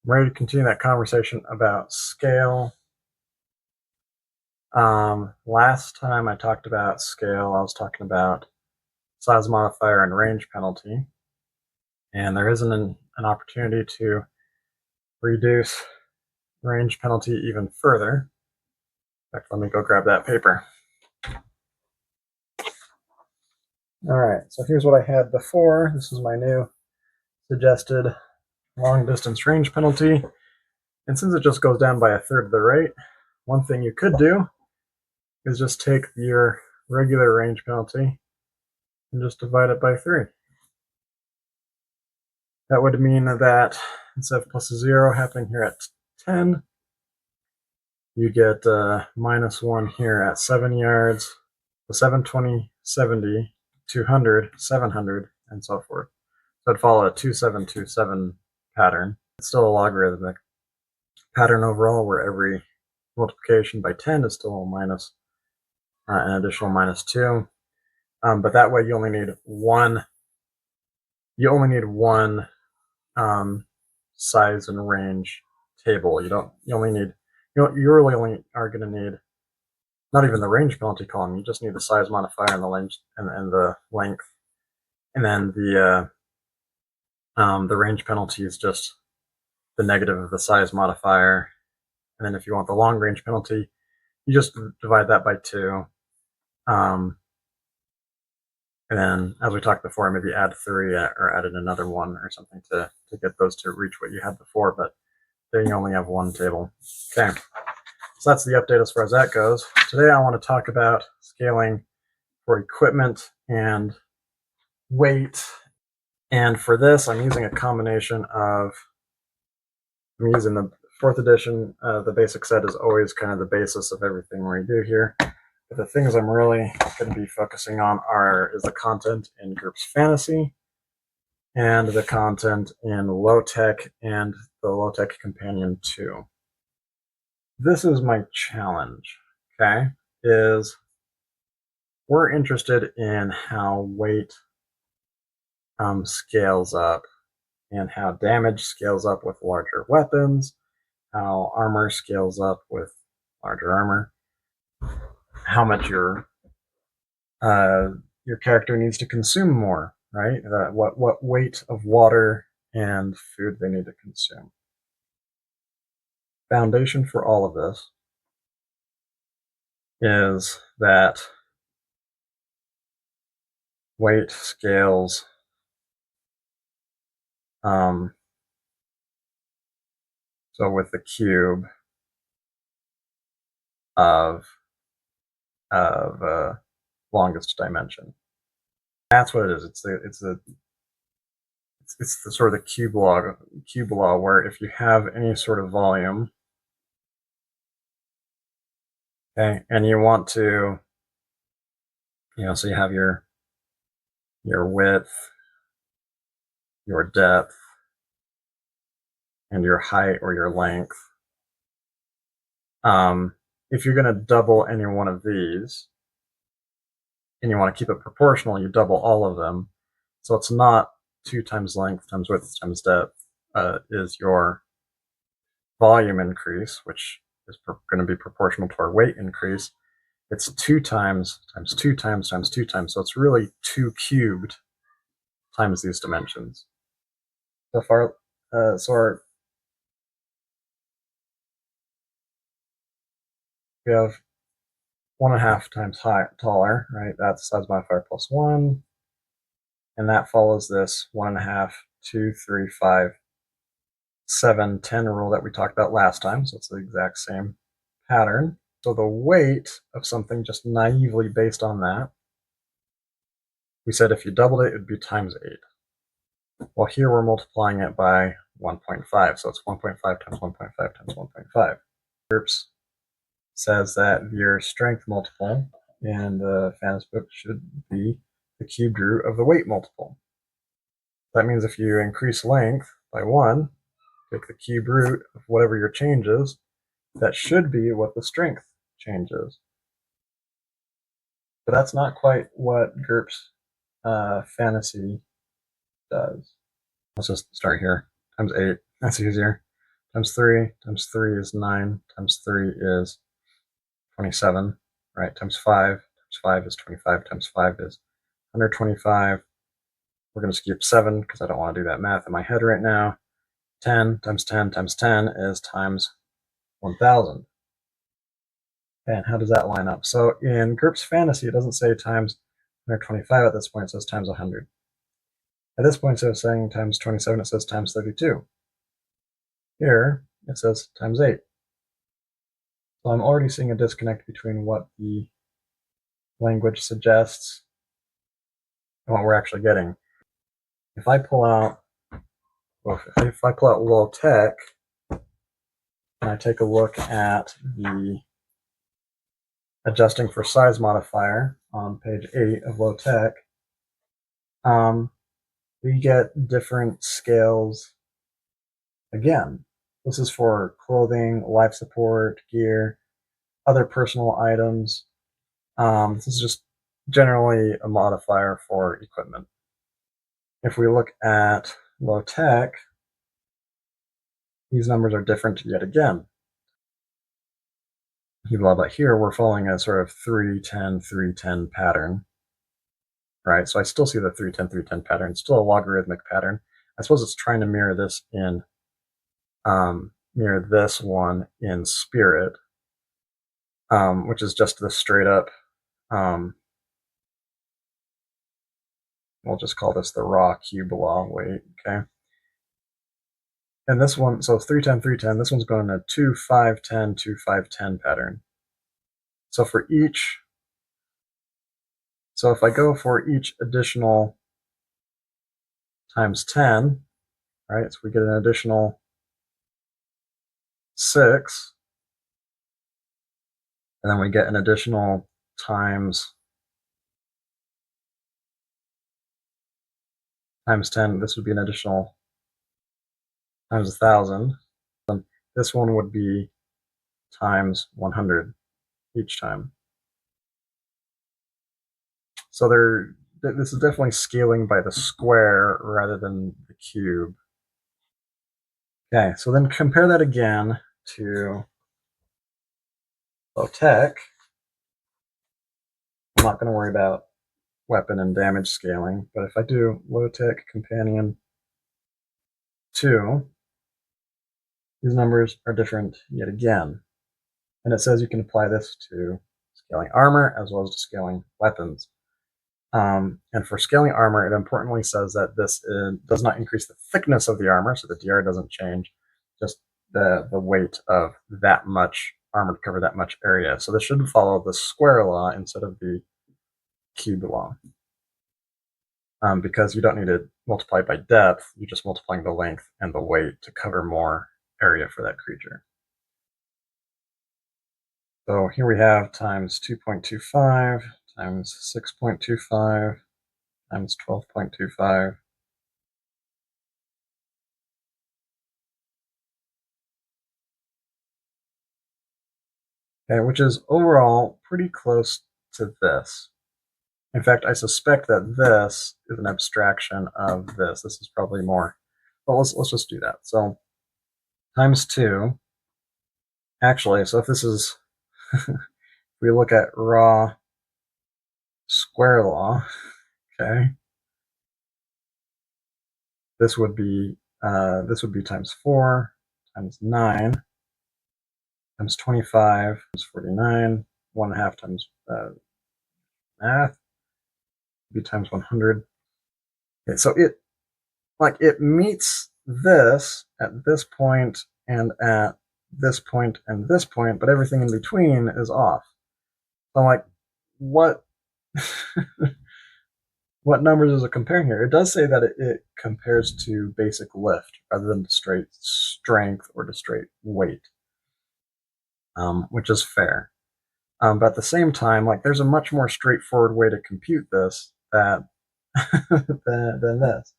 I'm ready to continue that conversation about scale. Last time I talked about scale, I was talking about size modifier and range penalty. And there isn't an opportunity to reduce range penalty even further. In fact, let me go grab that paper. All right, so here's what I had before. This is my new suggested long distance range penalty. And since it just goes down by a third of the rate, one thing you could do is just take your regular range penalty and just divide it by 3. That would mean that instead of plus 0 happening here at 10, you get minus 1 here at 7 yards, so 7, 20, 70, 200, 700, and so forth. So it'd follow a 2727 pattern. It's still a logarithmic pattern overall, where every multiplication by 10 is still minus an additional minus 2. But that way you only need one size and range table. You really only are going to need not even the range penalty column. You just need the size modifier and the length and the length, and then the range penalty is just the negative of the size modifier. And then if you want the long range penalty, you just divide that by 2. And then, as we talked before, maybe add 3 or add another 1 or something to get those to reach what you had before, but then you only have one table. Okay, so that's the update as far as that goes. Today I want to talk about scaling for equipment and weight. And for this, I'm using a combination of, I'm using the 4th edition. The basic set is always kind of the basis of everything we do here. But the things I'm really going to be focusing on is the content in GURPS Fantasy and the content in Low Tech and the Low Tech Companion 2. This is my challenge, okay, is we're interested in how weight scales up and how damage scales up with larger weapons, how armor scales up with larger armor, how much your character needs to consume more, right? What weight of water and food they need to consume. Foundation for all of this is that weight scales so with the cube of longest dimension. That's what it is. It's the sort of the cube law, where if you have any sort of volume, okay, and you want to, so you have your width, your depth, and your height or your length. If you're going to double any one of these, and you want to keep it proportional, you double all of them. So it's not 2 times length times width times depth is your volume increase, which is going to be proportional to our weight increase. It's 2 times times 2 times times 2 times. So it's really 2 cubed times these dimensions. So far, we have 1.5 times taller, right? That's size modifier plus 1. And that follows this 1.5, 2, 3, 5, 7, 10 rule that we talked about last time. So it's the exact same pattern. So the weight of something, just naively based on that, we said if you doubled it, it would be times 8. Well, here we're multiplying it by 1.5. So it's 1.5 times 1.5 times 1.5. GURPS says that your strength multiple in the fantasy book should be the cubed root of the weight multiple. That means if you increase length by 1, take the cube root of whatever your change is, that should be what the strength change is. But that's not quite what GURPS Fantasy does. Let's just start here. Times 8. That's easier. times 3 is 9, times 3 is 27, right? Times 5 is 25, times 5 is 125. We're going to skip 7 because I don't want to do that math in my head right now. 10 times 10 times 10 is times 1,000. And how does that line up? So in GURPS Fantasy, it doesn't say times 125 at this point, it says times 100. At this point, instead of saying times 27, it says times 32. Here, it says times 8. So I'm already seeing a disconnect between what the language suggests and what we're actually getting. If I pull out, low tech, and I take a look at the adjusting for size modifier on page 8 of low tech, we get different scales again. This is for clothing, life support, gear, other personal items. This is just generally a modifier for equipment. If we look at low tech, these numbers are different yet again. But here we're following a sort of 310, 310 pattern, right? So I still see the 310, 310 pattern. It's still a logarithmic pattern. I suppose it's trying to mirror this one in spirit, which is just the straight up, we'll just call this the raw cube law weight, okay? And this one, so 310, 310, this one's going in a 2, 5, 10, 2, 5, 10 pattern. So for each, so if I go for each additional times 10, right, so we get an additional 6, and then we get an additional times 10, this would be an additional times 1,000. This one would be times 100 each time. So this is definitely scaling by the square rather than the cube. Okay, so then compare that again to low tech. I'm not going to worry about weapon and damage scaling, but if I do low tech companion 2, these numbers are different yet again. And it says you can apply this to scaling armor as well as to scaling weapons. And for scaling armor, it importantly says that this does not increase the thickness of the armor, so the DR doesn't change, just the weight of that much armor to cover that much area. So this should follow the square law instead of the cube law. Because you don't need to multiply by depth, you're just multiplying the length and the weight to cover more area for that creature. So here we have times 2.25 times 6.25 times 12.25. Okay, which is overall pretty close to this. In fact, I suspect that this is an abstraction of this. This is probably more, well, let's just do that. So times 2, actually, so if this is, we look at raw square law, okay, this would be times 4 times 9 times 25 times 49, 1.5 times math, would be times 100. Okay, so it meets this at this point and at this point and this point, but everything in between is off. So I'm like, what what numbers is it comparing here? It does say that it compares to basic lift rather than to straight strength or to straight weight, which is fair. But at the same time, like, there's a much more straightforward way to compute this than this.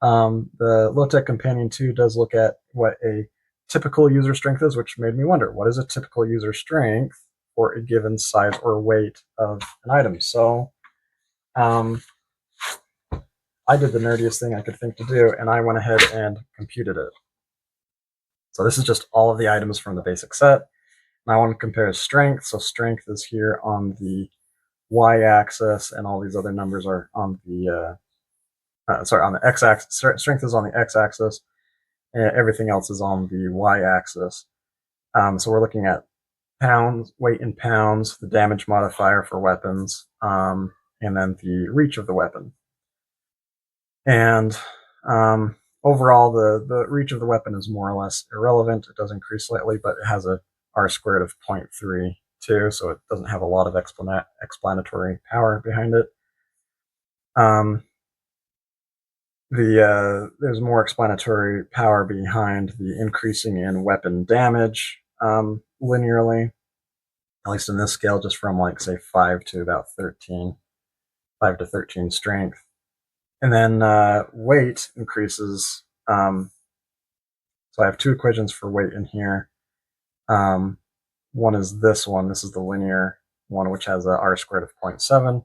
The Low-Tech Companion 2 does look at what a typical user strength is, which made me wonder, what is a typical user strength for a given size or weight of an item? So I did the nerdiest thing I could think to do, and I went ahead and computed it. So this is just all of the items from the basic set. And I want to compare strength. So strength is here on the y-axis, and all these other numbers are on the on the x-axis. Strength is on the x-axis, and everything else is on the y-axis. So we're looking at pounds, weight in pounds, the damage modifier for weapons, and then the reach of the weapon. And overall, the reach of the weapon is more or less irrelevant. It does increase slightly, but it has a r squared of 0.32, so it doesn't have a lot of explanatory power behind it. There's more explanatory power behind the increasing in weapon damage linearly, at least in this scale, just from like say 5 to about 13, 5 to 13 strength. And then weight increases. So I have two equations for weight in here. One is this one. This is the linear one, which has a r squared of 0.7.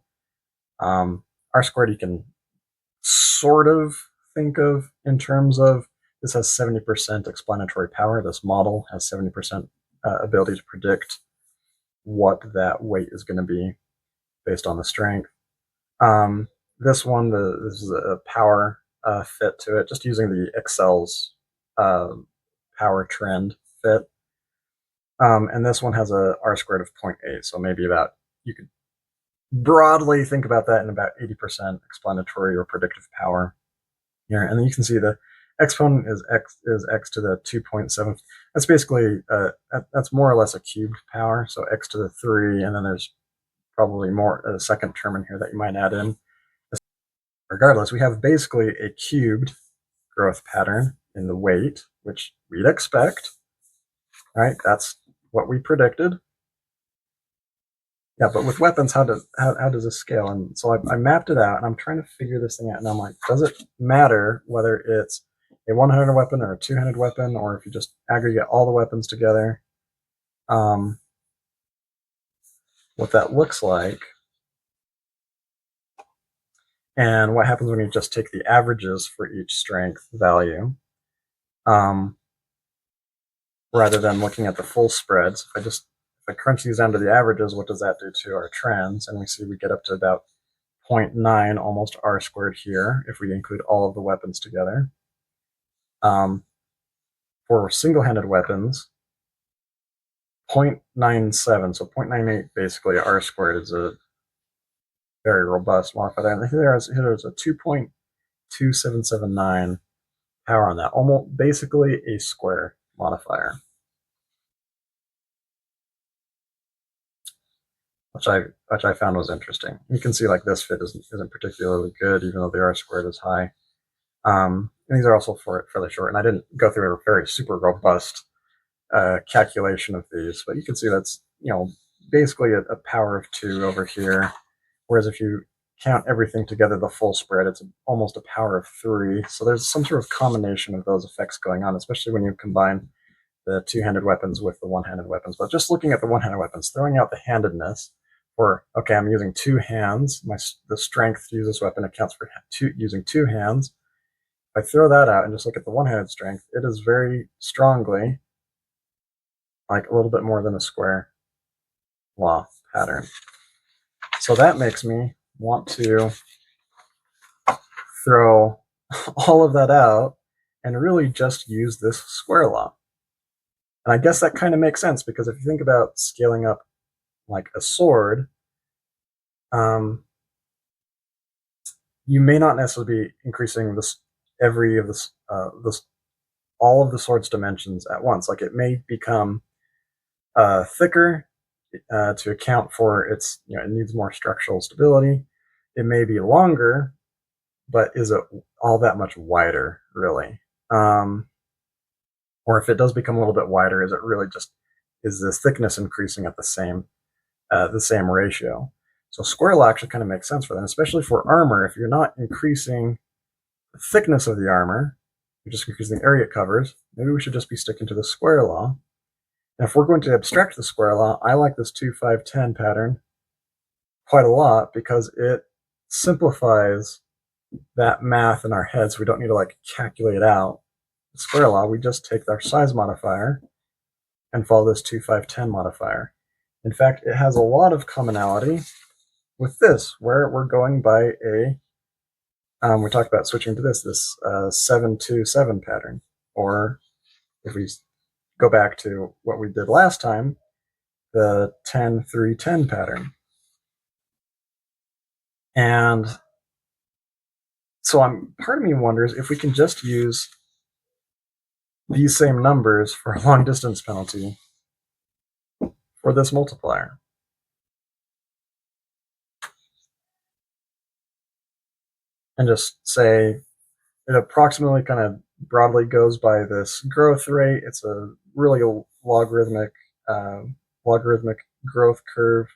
R squared you can sort of think of in terms of this has 70% explanatory power. This model has 70% ability to predict what that weight is going to be based on the strength. This one, this is a power fit to it, just using the Excel's power trend fit. And this one has a r squared of 0.8, so maybe about, you could broadly think about that in about 80% explanatory or predictive power here. And then you can see the exponent is x to the 2.7. That's basically, that's more or less a cubed power, so x to the 3, and then there's probably a second term in here that you might add in. Regardless, we have basically a cubed growth pattern in the weight, which we'd expect. All right, that's what we predicted. Yeah, but with weapons, how does this scale? And so I mapped it out, and I'm trying to figure this thing out. And I'm like, does it matter whether it's a one-handed weapon or a two-handed weapon, or if you just aggregate all the weapons together? What that looks like, and what happens when you just take the averages for each strength value, rather than looking at the full spreads. If I crunch these down to the averages, what does that do to our trends? And we see we get up to about 0.9, almost r squared here, if we include all of the weapons together. For single-handed weapons, 0.97, so 0.98 basically r squared is a very robust modifier. And here's a 2.2779 power on that, almost basically a square modifier, which I found was interesting. You can see like this fit isn't particularly good, even though the r squared is high. And these are also fairly short, and I didn't go through a very super robust calculation of these, but you can see that's, basically a power of 2 over here, whereas if you count everything together, the full spread, it's almost a power of 3. So there's some sort of combination of those effects going on, especially when you combine the two-handed weapons with the one-handed weapons. But just looking at the one-handed weapons, throwing out the handedness, or okay, I'm using 2 hands. The strength to use this weapon accounts for using 2 hands. If I throw that out and just look at the one-handed strength, it is very strongly like a little bit more than a square law pattern. So that makes me want to throw all of that out and really just use this square law. And I guess that kind of makes sense, because if you think about scaling up like a sword, you may not necessarily be increasing all of the sword's dimensions at once. Like it may become thicker to account for its, it needs more structural stability. It may be longer, but is it all that much wider, really? Or if it does become a little bit wider, is it really just, is the thickness increasing at the same ratio? So square law actually kind of makes sense for that, especially for armor. If you're not increasing the thickness of the armor, you're just increasing the area it covers, maybe we should just be sticking to the square law. And if we're going to abstract the square law, I like this 2, 5, 10 pattern quite a lot, because it simplifies that math in our heads. We don't need to like calculate out square law, we just take our size modifier and follow this 2, 5, 10 modifier. In fact, it has a lot of commonality with this, where we're going by a, we talked about switching to this 7, 2, 7 pattern. Or if we go back to what we did last time, the 10, 3, 10 pattern. And so part of me wonders if we can just use these same numbers for a long distance penalty for this multiplier. And just say it approximately kind of broadly goes by this growth rate. It's a really logarithmic growth curve.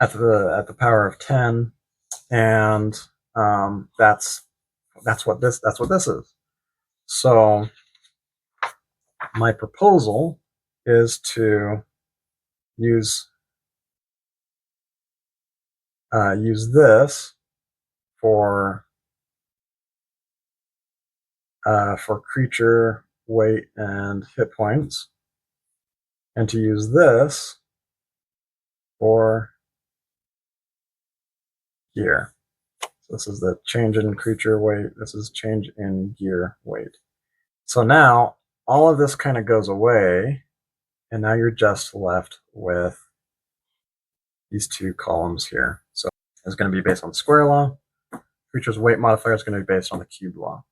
At the power of 10, and that's what this is. So my proposal is to use this for creature weight and hit points, and to use this for gear. So this is the change in creature weight. This is change in gear weight. So now all of this kind of goes away, and now you're just left with these two columns here. So it's going to be based on square law. Creature's weight modifier is going to be based on the cube law.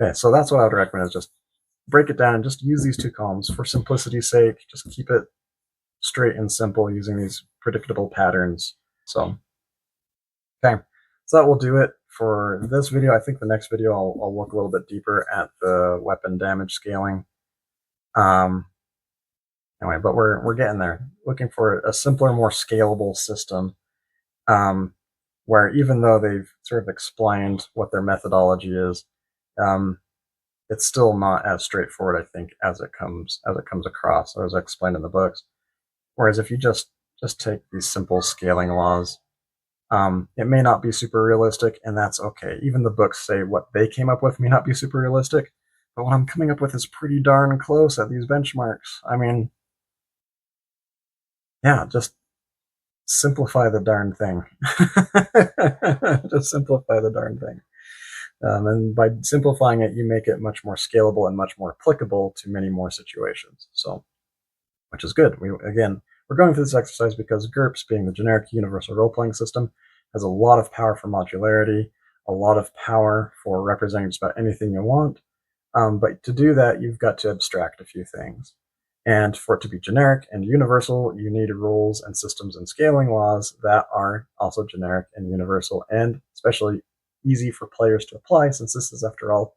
Okay, so that's what I would recommend, is just break it down and just use these two columns for simplicity's sake. Just keep it straight and simple using these predictable patterns. So, okay, so that will do it for this video. I think the next video I'll look a little bit deeper at the weapon damage scaling. Anyway, but we're getting there. Looking for a simpler, more scalable system, where even though they've sort of explained what their methodology is, it's still not as straightforward, I think, as it comes across, or as I explained in the books. Whereas if you just take these simple scaling laws, it may not be super realistic, and that's okay. Even the books say what they came up with may not be super realistic, but what I'm coming up with is pretty darn close at these benchmarks. I mean, yeah, just simplify the darn thing. Just simplify the darn thing. And by simplifying it, you make it much more scalable and much more applicable to many more situations. So, which is good. We're going through this exercise because GURPS, being the generic universal role-playing system, has a lot of power for modularity, a lot of power for representing just about anything you want. But to do that, you've got to abstract a few things. And for it to be generic and universal, you need rules and systems and scaling laws that are also generic and universal, and especially easy for players to apply, since this is, after all,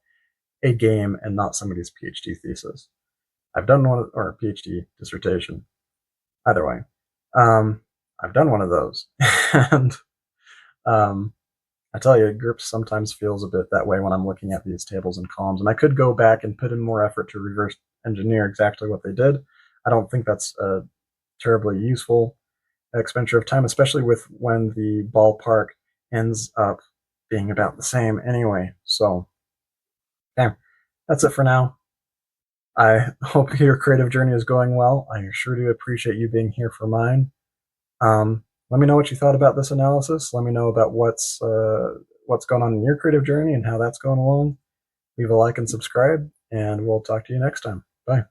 a game and not somebody's PhD thesis. I've done one, or PhD dissertation. Either way, I've done one of those, and I tell you, GURPS sometimes feels a bit that way when I'm looking at these tables and columns, and I could go back and put in more effort to reverse engineer exactly what they did. I don't think that's a terribly useful expenditure of time, especially with when the ballpark ends up being about the same anyway. So, okay, that's it for now. I hope your creative journey is going well. I sure do appreciate you being here for mine. Let me know what you thought about this analysis. Let me know about what's going on in your creative journey and how that's going along. Leave a like and subscribe, and we'll talk to you next time. Bye.